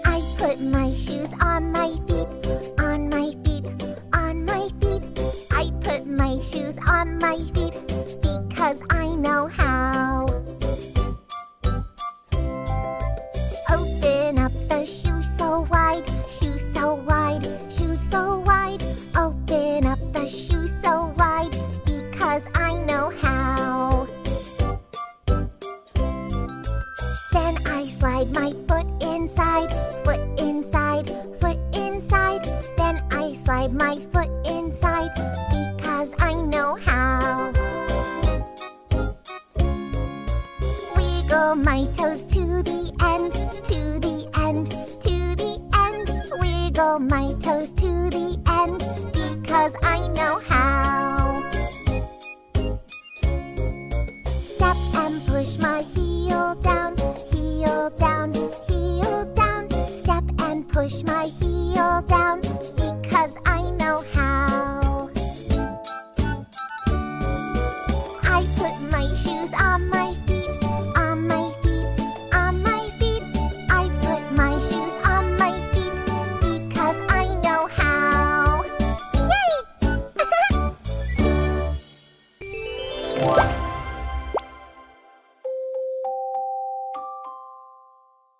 I put my shoes on my feet, on my feet, on my feet. I put my shoes on my feet because I know how. Open up the shoe so wide, shoe so wide, shoe so wide. Open up the shoe so wide because I know how. Then I slide my foot inside, foot inside, foot inside. Then I slide my foot inside because I know how. Wiggle my toes to the end, to